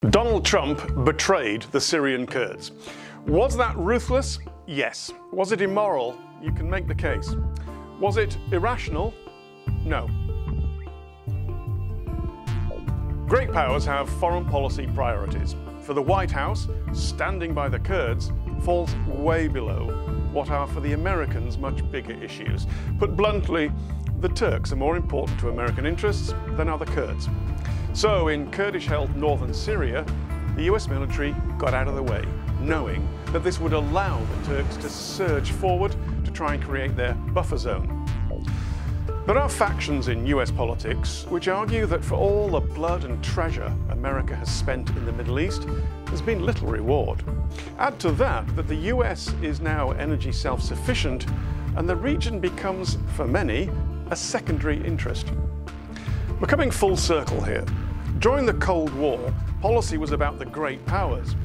Donald Trump betrayed the Syrian Kurds. Was that ruthless? Yes. Was it immoral? You can make the case. Was it irrational? No. Great powers have foreign policy priorities. For the White House, standing by the Kurds falls way below what are for the Americans much bigger issues. Put bluntly, the Turks are more important to American interests than are the Kurds. So in Kurdish-held northern Syria, the US military got out of the way, knowing that this would allow the Turks to surge forward to try and create their buffer zone. There are factions in US politics which argue that for all the blood and treasure America has spent in the Middle East, there's been little reward. Add to that the US is now energy self-sufficient, and the region becomes, for many, a secondary interest. We're coming full circle here. During the Cold War, policy was about the great powers.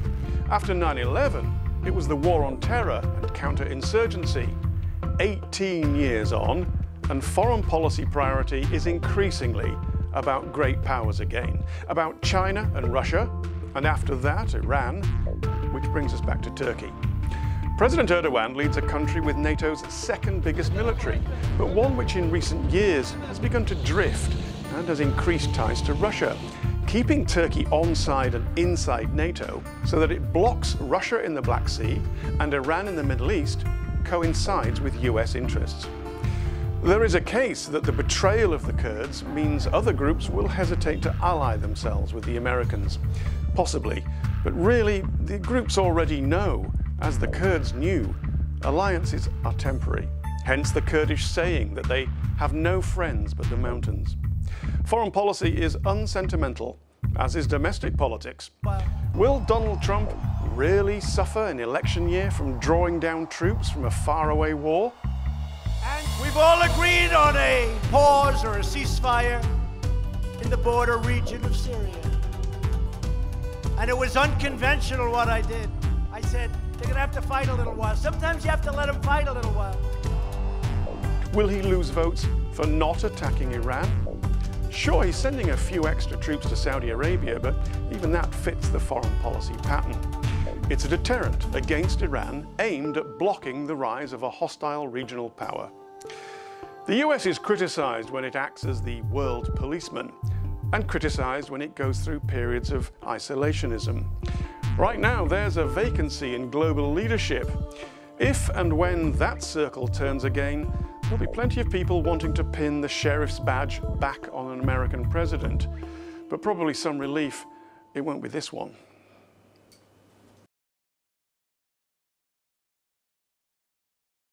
After 9/11, it was the war on terror and counterinsurgency. 18 years on, and foreign policy priority is increasingly about great powers again, about China and Russia, and after that, Iran, which brings us back to Turkey. President Erdogan leads a country with NATO's second biggest military, but one which in recent years has begun to drift and has increased ties to Russia, keeping Turkey onside and inside NATO so that it blocks Russia in the Black Sea and Iran in the Middle East coincides with US interests. There is a case that the betrayal of the Kurds means other groups will hesitate to ally themselves with the Americans. Possibly, but really the groups already know, as the Kurds knew, alliances are temporary. Hence the Kurdish saying that they have no friends but the mountains. Foreign policy is unsentimental, as is domestic politics. Will Donald Trump really suffer an election year from drawing down troops from a faraway war? And we've all agreed on a pause or a ceasefire in the border region of Syria. And it was unconventional what I did. I said, they're going to have to fight a little while. Sometimes you have to let them fight a little while. Will he lose votes for not attacking Iran? Sure, he's sending a few extra troops to Saudi Arabia, but even that fits the foreign policy pattern. It's a deterrent against Iran aimed at blocking the rise of a hostile regional power. The US is criticized when it acts as the world policeman, and criticized when it goes through periods of isolationism. Right now, there's a vacancy in global leadership. If and when that circle turns again, there'll be plenty of people wanting to pin the sheriff's badge back on an American president. But probably some relief, it won't be this one.